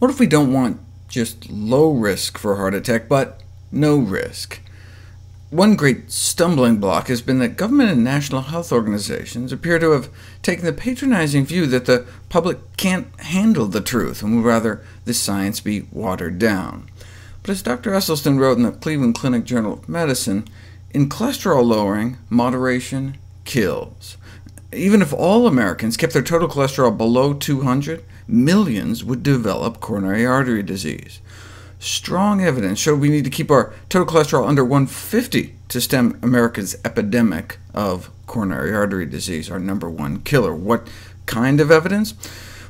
What if we don't want just low risk for heart attack, but no risk? One great stumbling block has been that government and national health organizations appear to have taken the patronizing view that the public can't handle the truth, and would rather the science be watered down. But as Dr. Esselstyn wrote in the Cleveland Clinic Journal of Medicine, in cholesterol lowering, moderation kills. Even if all Americans kept their total cholesterol below 200, millions would develop coronary artery disease. Strong evidence showed we need to keep our total cholesterol under 150 to stem America's epidemic of coronary artery disease, our #1 killer. What kind of evidence?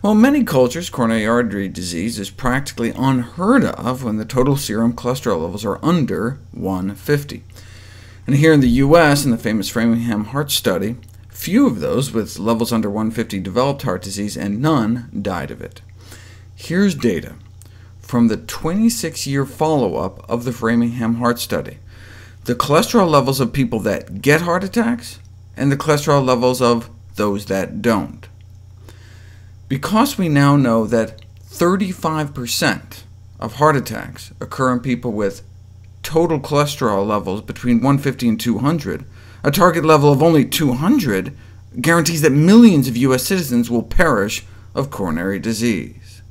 Well, in many cultures, coronary artery disease is practically unheard of when the total serum cholesterol levels are under 150. And here in the US, in the famous Framingham Heart Study, few of those with levels under 150 developed heart disease, and none died of it. Here's data from the 26-year follow-up of the Framingham Heart Study, the cholesterol levels of people that get heart attacks, and the cholesterol levels of those that don't. Because we now know that 35% of heart attacks occur in people with total cholesterol levels between 150 and 200, a target level of only 200 guarantees that millions of U.S. citizens will perish of coronary disease.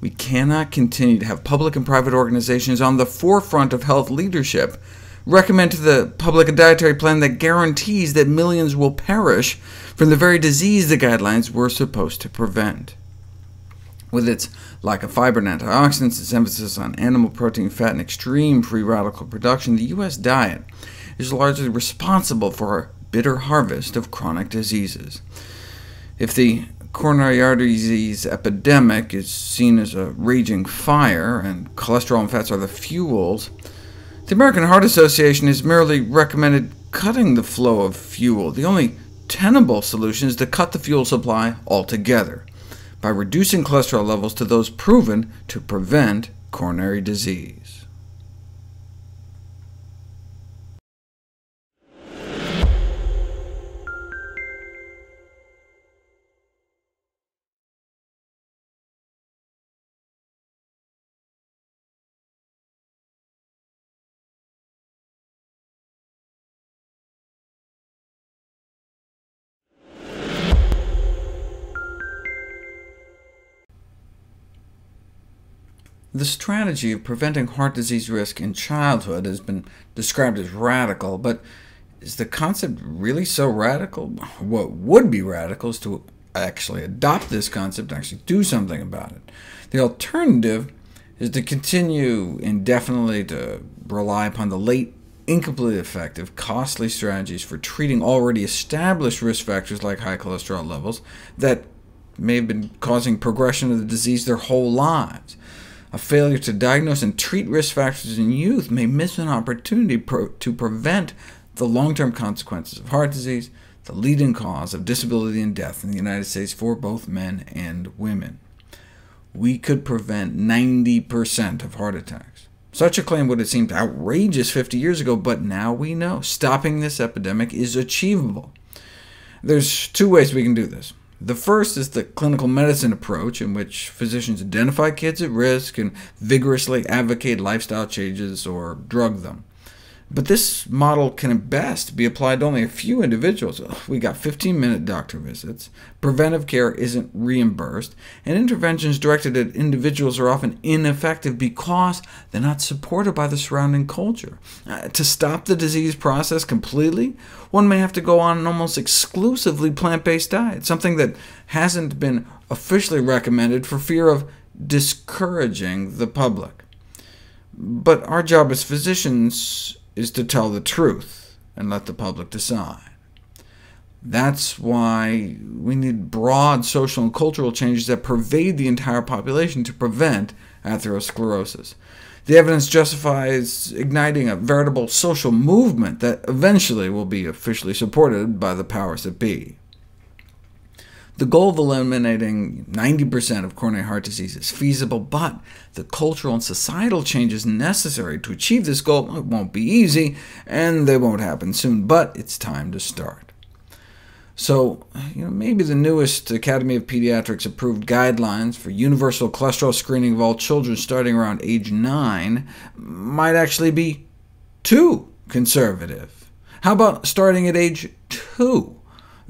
We cannot continue to have public and private organizations on the forefront of health leadership recommend to the public a dietary plan that guarantees that millions will perish from the very disease the guidelines were supposed to prevent. With its lack of fiber and antioxidants, its emphasis on animal protein, fat, and extreme free radical production, the U.S. diet is largely responsible for our bitter harvest of chronic diseases. If the coronary artery disease epidemic is seen as a raging fire, and cholesterol and fats are the fuels, the American Heart Association has merely recommended cutting the flow of fuel. The only tenable solution is to cut the fuel supply altogether, by reducing cholesterol levels to those proven to prevent coronary disease. The strategy of preventing heart disease risk in childhood has been described as radical, but is the concept really so radical? What would be radical is to actually adopt this concept and actually do something about it. The alternative is to continue indefinitely to rely upon the late, incompletely effective, costly strategies for treating already established risk factors like high cholesterol levels that may have been causing progression of the disease their whole lives. A failure to diagnose and treat risk factors in youth may miss an opportunity to prevent the long-term consequences of heart disease, the leading cause of disability and death in the United States for both men and women. We could prevent 90% of heart attacks. Such a claim would have seemed outrageous 50 years ago, but now we know stopping this epidemic is achievable. There's two ways we can do this. The first is the clinical medicine approach, in which physicians identify kids at risk and vigorously advocate lifestyle changes or drug them. But this model can at best be applied to only a few individuals. We got 15-minute doctor visits, preventive care isn't reimbursed, and interventions directed at individuals are often ineffective because they're not supported by the surrounding culture. To stop the disease process completely, one may have to go on an almost exclusively plant-based diet, something that hasn't been officially recommended for fear of discouraging the public. But our job as physicians is to tell the truth and let the public decide. That's why we need broad social and cultural changes that pervade the entire population to prevent atherosclerosis. The evidence justifies igniting a veritable social movement that eventually will be officially supported by the powers that be. The goal of eliminating 90% of coronary heart disease is feasible, but the cultural and societal changes necessary to achieve this goal won't be easy, and they won't happen soon, but it's time to start. So, maybe the newest Academy of Pediatrics approved guidelines for universal cholesterol screening of all children starting around age 9 might actually be too conservative. How about starting at age 2?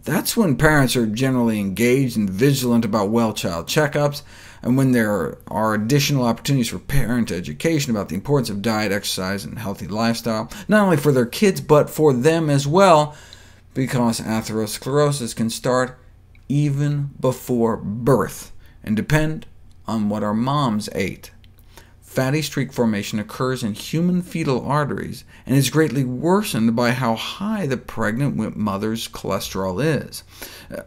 That's when parents are generally engaged and vigilant about well-child checkups, and when there are additional opportunities for parent education about the importance of diet, exercise, and healthy lifestyle, not only for their kids, but for them as well, because atherosclerosis can start even before birth, and depend on what our moms ate. Fatty streak formation occurs in human fetal arteries, and is greatly worsened by how high the pregnant mother's cholesterol is.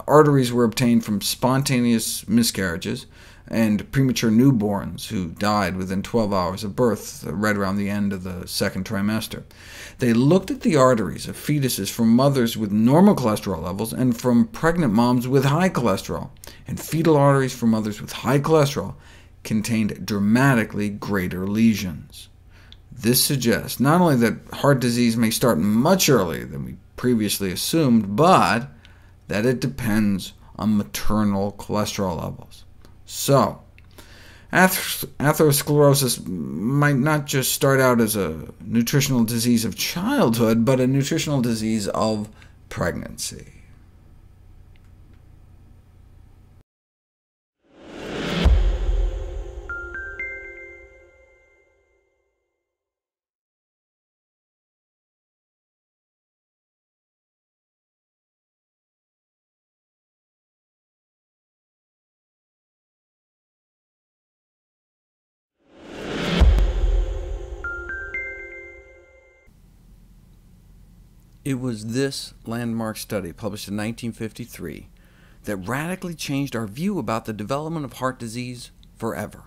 Arteries were obtained from spontaneous miscarriages, and premature newborns who died within 12 hours of birth, right around the end of the second trimester. They looked at the arteries of fetuses from mothers with normal cholesterol levels and from pregnant moms with high cholesterol, and fetal arteries from mothers with high cholesterol contained dramatically greater lesions. This suggests not only that heart disease may start much earlier than we previously assumed, but that it depends on maternal cholesterol levels. So, atherosclerosis might not just start out as a nutritional disease of childhood, but a nutritional disease of pregnancy. It was this landmark study, published in 1953, that radically changed our view about the development of heart disease forever.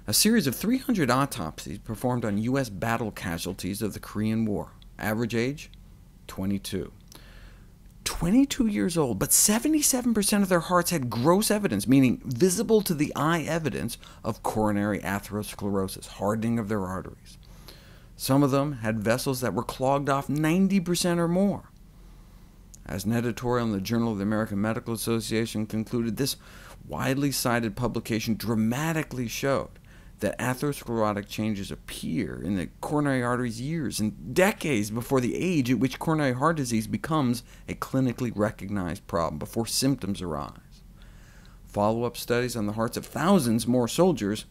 A series of 300 autopsies performed on U.S. battle casualties of the Korean War. Average age? 22. 22 years old, but 77% of their hearts had gross evidence, meaning visible to the eye evidence of coronary atherosclerosis, hardening of their arteries. Some of them had vessels that were clogged off 90% or more. As an editorial in the Journal of the American Medical Association concluded, this widely cited publication dramatically showed that atherosclerotic changes appear in the coronary arteries years and decades before the age at which coronary heart disease becomes a clinically recognized problem, before symptoms arise. Follow-up studies on the hearts of thousands more soldiers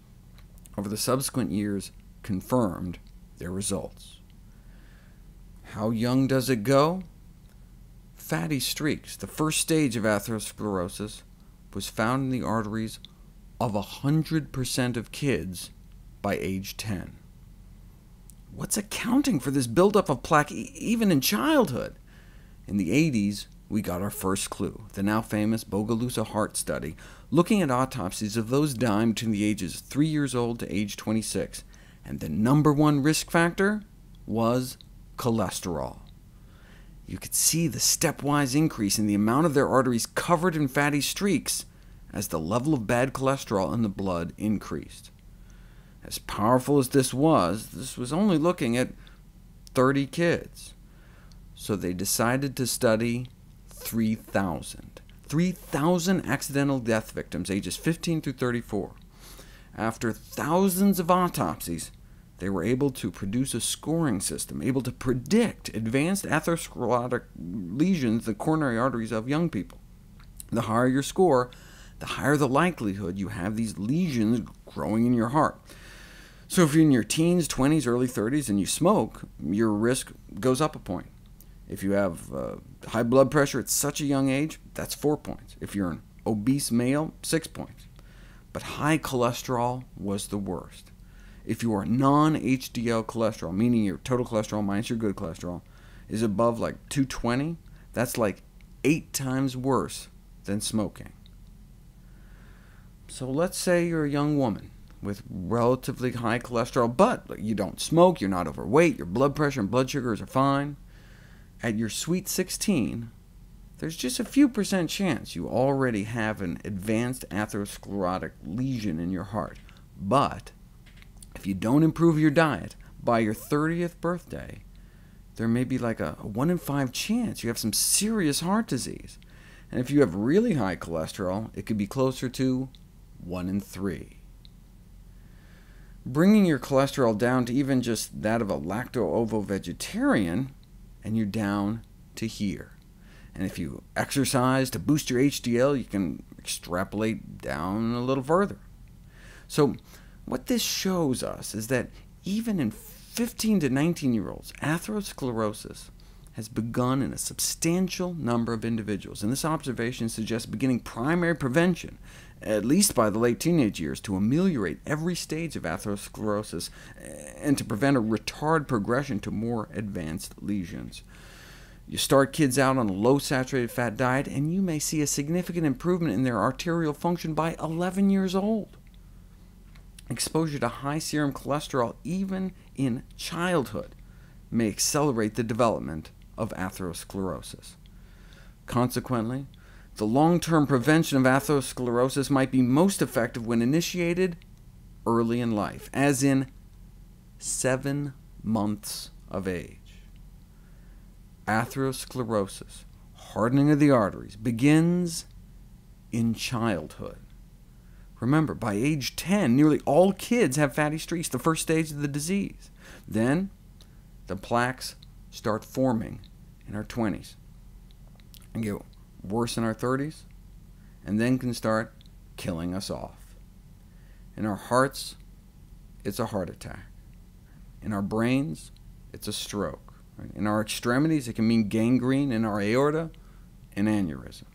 over the subsequent years confirmed their results. How young does it go? Fatty streaks, the first stage of atherosclerosis, was found in the arteries of 100% of kids by age 10. What's accounting for this buildup of plaque even in childhood? In the 80s, we got our first clue, the now famous Bogalusa heart study, looking at autopsies of those dying between the ages of 3 years old to age 26, and the #1 risk factor was cholesterol. You could see the stepwise increase in the amount of their arteries covered in fatty streaks as the level of bad cholesterol in the blood increased. As powerful as this was only looking at 30 kids. So they decided to study 3,000. 3,000 accidental death victims, ages 15 through 34. After thousands of autopsies, they were able to produce a scoring system, able to predict advanced atherosclerotic lesions in the coronary arteries of young people. The higher your score, the higher the likelihood you have these lesions growing in your heart. So if you're in your teens, 20s, early 30s, and you smoke, your risk goes up a point. If you have high blood pressure at such a young age, that's 4 points. If you're an obese male, 6 points. But high cholesterol was the worst. If your non-HDL cholesterol, meaning your total cholesterol minus your good cholesterol, is above like 220, that's like 8 times worse than smoking. So let's say you're a young woman with relatively high cholesterol, but you don't smoke, you're not overweight, your blood pressure and blood sugars are fine. At your sweet 16, there's just a few % chance you already have an advanced atherosclerotic lesion in your heart. But if you don't improve your diet, by your 30th birthday, there may be like a 1 in 5 chance you have some serious heart disease. And if you have really high cholesterol, it could be closer to 1 in 3. Bringing your cholesterol down to even just that of a lacto-ovo-vegetarian, and you're down to here. And if you exercise to boost your HDL, you can extrapolate down a little further. So what this shows us is that even in 15 to 19-year-olds, atherosclerosis has begun in a substantial number of individuals, and this observation suggests beginning primary prevention, at least by the late teenage years, to ameliorate every stage of atherosclerosis and to prevent a retard progression to more advanced lesions. You start kids out on a low-saturated fat diet, and you may see a significant improvement in their arterial function by 11 years old. Exposure to high serum cholesterol, even in childhood, may accelerate the development of atherosclerosis. Consequently, the long-term prevention of atherosclerosis might be most effective when initiated early in life, as in 7 months of age. Atherosclerosis, hardening of the arteries, begins in childhood. Remember, by age 10, nearly all kids have fatty streaks, the first stage of the disease. Then the plaques start forming in our 20s, and get worse in our 30s, and then can start killing us off. In our hearts, it's a heart attack. In our brains, it's a stroke. In our extremities, it can mean gangrene. In our aorta, an aneurysm.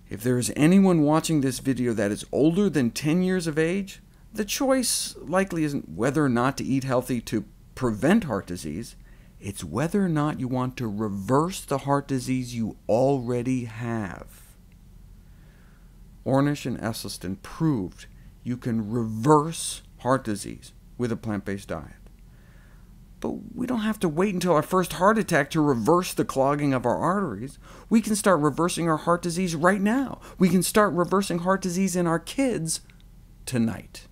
If there is anyone watching this video that is older than 10 years of age, the choice likely isn't whether or not to eat healthy to prevent heart disease. It's whether or not you want to reverse the heart disease you already have. Ornish and Esselstyn proved you can reverse heart disease with a plant-based diet. But we don't have to wait until our first heart attack to reverse the clogging of our arteries. We can start reversing our heart disease right now. We can start reversing heart disease in our kids tonight.